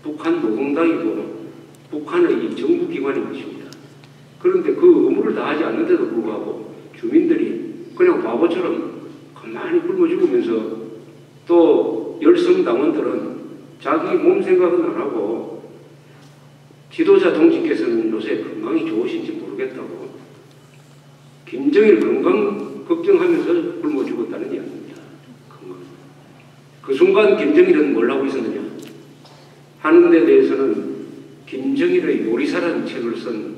북한 노동당이고 북한의 정부기관인 것입니다. 그런데 그 의무를 다하지 않는데도 불구하고 주민들이 그냥 바보처럼 가만히 굶어 죽으면서 또 열성당원들은 자기 몸 생각은 안 하고 지도자 동지께서는 요새 건강이 좋으신지 모르겠다고 김정일 건강 걱정하면서 굶어 죽었다는 이야기입니다. 그 순간 김정일은 뭘 하고 있었느냐 하는 데 대해서는 김정일의 요리사라는 책을 쓴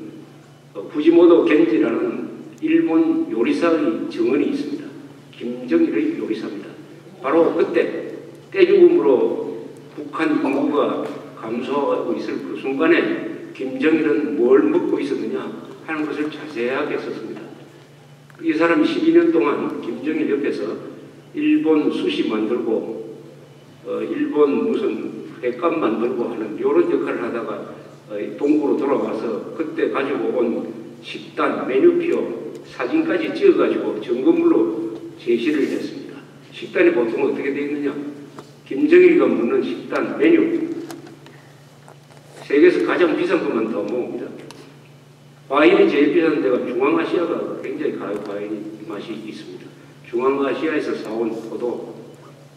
후지모토 겐지라는 일본 요리사의 증언이 있습니다. 김정일의 요리사입니다. 바로 그때 떼죽음으로 북한 인구가 감소하고 있을 그 순간에 김정일은 뭘 먹고 있었느냐 하는 것을 자세하게 썼습니다. 이 사람이 12년 동안 김정일 옆에서 일본 수시 만들고 일본 무슨 횟감 만들고 하는 이런 역할을 하다가 동구로 돌아와서 그때 가지고 온 식단 메뉴표 사진까지 찍어가지고 점검물로 제시를 했습니다. 식단이 보통 어떻게 되어 있느냐? 김정일이가 먹는 식단 메뉴 세계에서 가장 비싼 것만 더 모읍니다. 과일이 제일 비싼 데가 중앙아시아가 굉장히 과일 맛이 있습니다. 중앙아시아에서 사온 포도,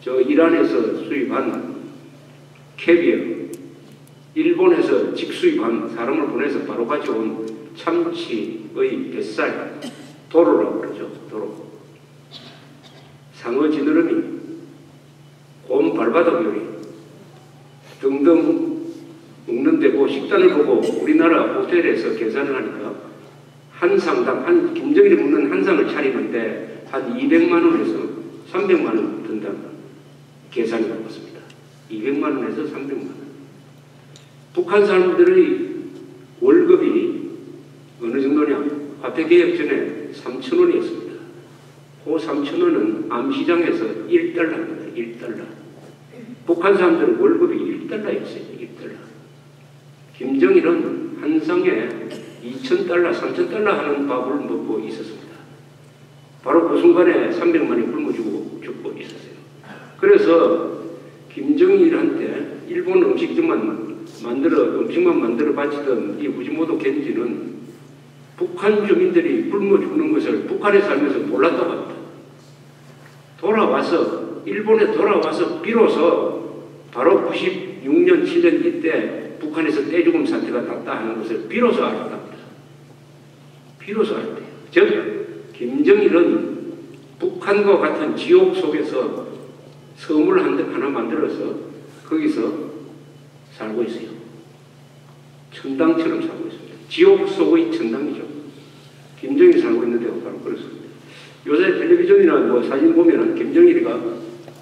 저 이란에서 수입한 캐비어, 일본에서 직수입한 사람을 보내서 바로 가져온 참치의 뱃살, 도로라고 그러죠. 도로. 상어 지느러미, 곰 발바닥 요리 등등 먹는데 그 식단을 보고 우리나라 호텔에서 계산을 하니까 한 상당, 김정일이 먹는 한 상을 차리는데 한 200만 원에서 300만 원 든다는 계산이 나왔습니다. 200만 원에서 300만 원. 북한 사람들의 월급이 어느 정도냐? 화폐개혁 전에 3,000원이었습니다. 그 3,000원은 암시장에서 1달러입니다. 1달러. 북한 사람들은 월급이 1달러였어요. 1달러. 김정일은 한 상에 2,000달러, 3,000달러 하는 밥을 먹고 있었습니다. 바로 그 순간에 300만이 굶어 죽고 있었어요. 그래서 김정일한테 일본 음식만 만들어 바치던 이 후지모토 겐지는 북한 주민들이 굶어 죽는 것을 북한에 살면서 몰랐다고 합니다. 일본에 돌아와서 비로소 바로 96년, 7년 이때 북한에서 떼죽음 사태가 났다 하는 것을 비로소 알았답니다. 비로소 알았대요. 즉, 김정일은 북한과 같은 지옥 속에서 섬을 하나 만들어서 거기서 살고 있어요. 천당처럼 살고 있습니다. 지옥 속의 천당이죠. 김정일이 살고 있는데 바로 그렇습니다. 요새 텔레비전이나 뭐 사진 보면은 김정일이가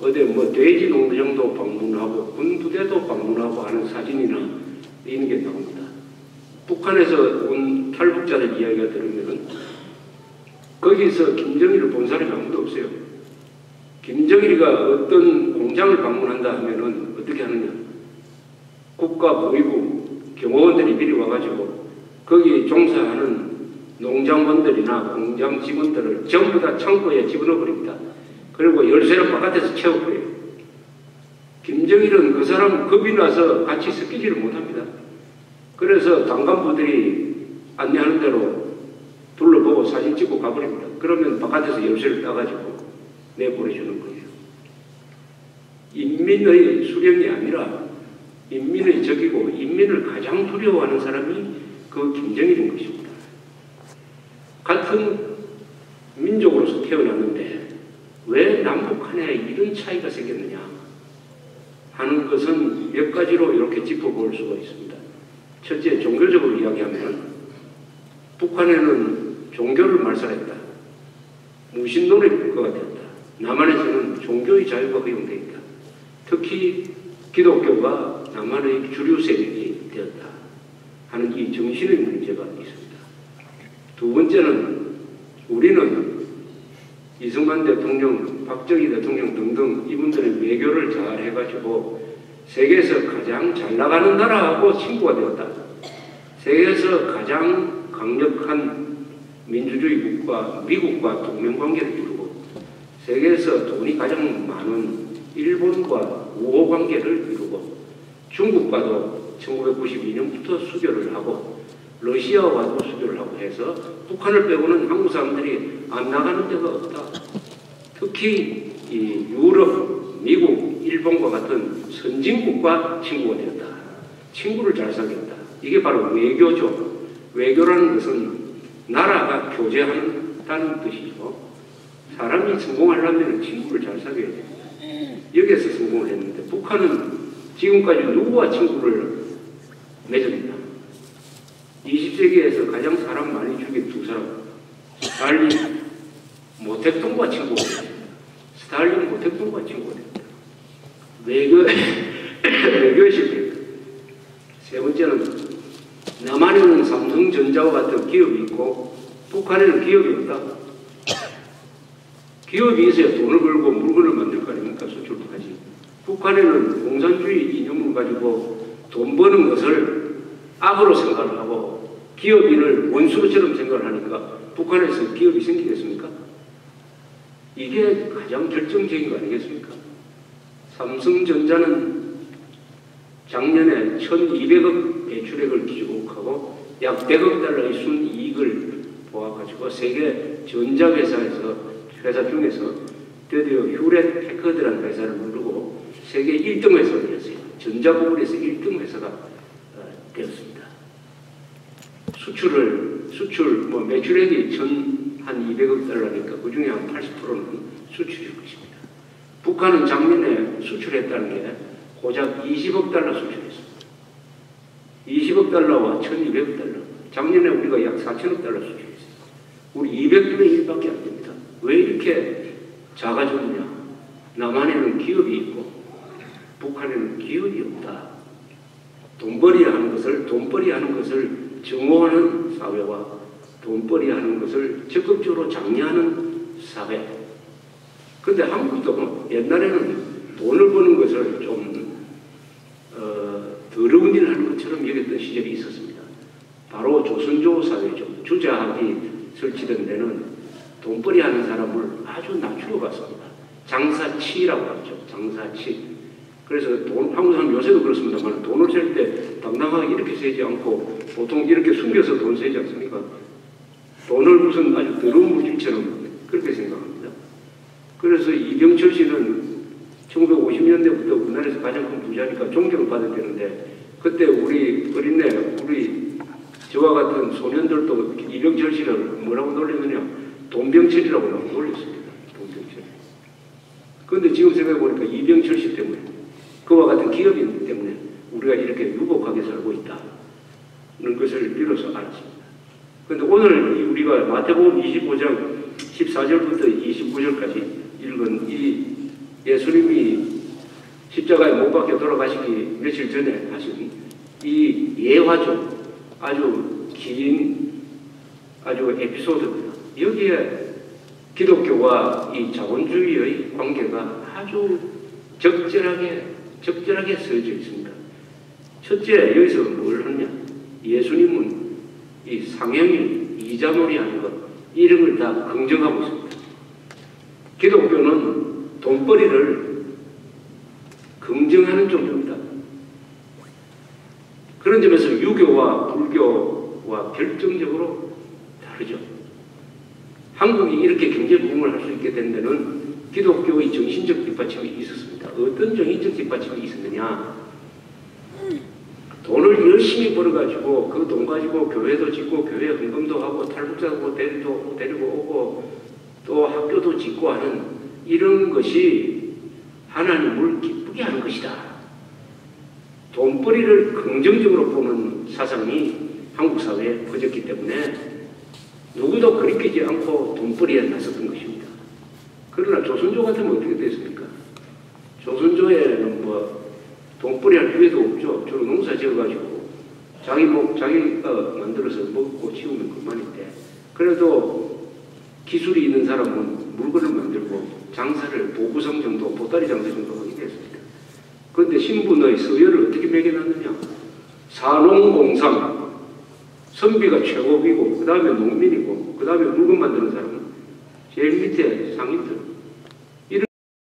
어디 돼지 농장도 방문하고 군부대도 방문하고 하는 사진이나 이런 게 나옵니다. 북한에서 온 탈북자들 이야기가 들으면은 거기서 김정일을 본 사람이 아무도 없어요. 김정일이가 어떤 공장을 방문한다 하면은 어떻게 하느냐? 국가보위부 경호원들이 미리 와가지고 거기 종사하는 농장원들이나 공장 직원들을 전부 다 창고에 집어넣어 버립니다. 그리고 열쇠를 바깥에서 채워버려요. 김정일은 그 사람 겁이 나서 같이 섞이지를 못합니다. 그래서 당간부들이 안내하는 대로 둘러보고 사진 찍고 가버립니다. 그러면 바깥에서 열쇠를 따가지고 내보내주는 거예요. 인민의 수령이 아니라 인민의 적이고 인민을 가장 두려워하는 사람이 그 김정일인 것입니다. 같은 민족으로서 태어났는데 왜 남북한에 이런 차이가 생겼느냐 하는 것은 몇 가지로 이렇게 짚어볼 수가 있습니다. 첫째, 종교적으로 이야기하면 북한에는 종교를 말살했다. 무신론의 국가가 되었다. 남한에서는 종교의 자유가 허용되어 있다. 특히 기독교가 남한의 주류 세력이 되었다 하는 이 정신의 문제가 있습니다. 두 번째는 우리는 이승만 대통령, 박정희 대통령 등등 이분들의 외교를 잘 해가지고 세계에서 가장 잘 나가는 나라하고 친구가 되었다. 세계에서 가장 강력한 민주주의 국가, 미국과 동맹관계를 이루고 세계에서 돈이 가장 많은 일본과 우호관계를 이루고 중국과도 1992년부터 수교를 하고 러시아와도 수교를 하고 해서 북한을 빼고는 한국 사람들이 안 나가는 데가 없다. 특히 이 유럽, 미국, 일본과 같은 선진국과 친구가 되었다. 친구를 잘 사귀었다. 이게 바로 외교죠. 외교라는 것은 나라가 교제한다는 뜻이죠. 사람이 성공하려면 친구를 잘 사귀어야 됩니다. 여기에서 성공을 했는데 북한은 지금까지 누구와 친구를 맺었냐? 20세기에서 가장 사람 많이 죽인 두 사람, 스탈린, 모택동과 친구가 됐습니다. 스탈린, 모택동과 친구가 됐습니다. 외교의 실패. 세 번째는 남한에는 삼성전자와 같은 기업이 있고 북한에는 기업이 없다. 기업이 있어야 돈을 벌고 물건을 만들 거 아닙니까? 수출도 하지. 북한에는 공산주의 이념을 가지고 돈 버는 것을 악으로 생각을 하고 기업인을 원수처럼 생각을 하니까 북한에서 기업이 생기겠습니까? 이게 가장 결정적인 거 아니겠습니까? 삼성전자는 작년에 1200억 매출액을 기록하고 약 100억 달러의 순이익을 모아가지고 세계 전자회사 중에서 드디어 휴렛 패커드라는 회사를 누르고 세계 1등 회사가 되었어요. 전자 부분에서 1등 회사가 되었습니다. 수출 매출액이 한 200억 달러니까 그 중에 한 80%는 수출일 것입니다. 북한은 작년에 수출했다는 게 고작 20억 달러 수출했습니다. 20억 달러와 1200억 달러. 작년에 우리가 약 4천억 달러 수출했어요. 우리 200분의 1밖에 안 됩니다. 왜 이렇게 작아졌느냐? 남한에는 기업이 있고 북한에는 기업이 없다. 돈벌이 하는 것을 증오하는 사회와 돈벌이 하는 것을 적극적으로 장려하는 사회. 근데 한국도 옛날에는 돈을 버는 것을 좀 더러운 일을 하는 것처럼 여겼던 시절이 있었습니다. 바로 조선조 사회죠. 주자학이 설치된 데는 돈벌이 하는 사람을 아주 낮추어 갔습니다. 장사치라고 하죠. 장사치. 그래서 한국 사람 요새도 그렇습니다만 돈을 셀 때 당당하게 이렇게 세지 않고 보통 이렇게 숨겨서 돈 세지 않습니까? 돈을 무슨 아주 더러운 물질처럼 그렇게 생각합니다. 그래서 이병철 씨는 1950년대부터 우리나라에서 가장 큰 부자니까 존경을 받아야 되는데 그때 우리 저와 같은 소년들도 이병철 씨를 뭐라고 놀리느냐? 돈병철이라고 놀렸습니다. 돈병철. 그런데 지금 생각해보니까 이병철 씨 때문에 그와 같은 기업인 때문에 우리가 이렇게 유복하게 살고 있다는 것을 비로소 알았습니다. 그런데 오늘 우리가 마태복음 25장 14절부터 29절까지 읽은 이 예수님이 십자가에 못 박혀 돌아가시기 며칠 전에 하신 이 예화죠. 아주 긴 에피소드입니다. 여기에 기독교와 이 자본주의의 관계가 아주 적절하게 쓰여져 있습니다. 첫째, 여기서 뭘 하냐? 예수님은 이 상형일, 이자놀이 하는 것, 이런 걸 다 긍정하고 있습니다. 기독교는 돈벌이를 긍정하는 종교입니다. 그런 점에서 유교와 불교와 결정적으로 다르죠. 한국이 이렇게 경제 부흥을 할 수 있게 된 데는 기독교의 정신적 뒷받침이 있었습니다. 어떤 정신적 뒷받침이 있었느냐? 돈을 열심히 벌어가지고 그 돈 가지고 교회도 짓고 교회 헌금도 하고 탈북자도 데리고 오고 또 학교도 짓고 하는 이런 것이 하나님을 기쁘게 하는 것이다. 돈벌이를 긍정적으로 보는 사상이 한국 사회에 퍼졌기 때문에 누구도 그리키지 않고 돈벌이에 나섰던 것입니다. 그러나 조선조 같으면 어떻게 됐습니까? 조선조에는 돈벌이 할 기회도 없죠. 주로 농사 지어가지고 자기가 만들어서 먹고 치우면 그만인데 그래도 기술이 있는 사람은 물건을 만들고 장사를 보구성 정도, 보따리 장사 정도 하게 됐습니다. 그런데 신분의 서열을 어떻게 매겨놨느냐? 산농공상, 선비가 최고비고 그 다음에 농민이고 그 다음에 물건 만드는 사람은 제일 밑에 상인들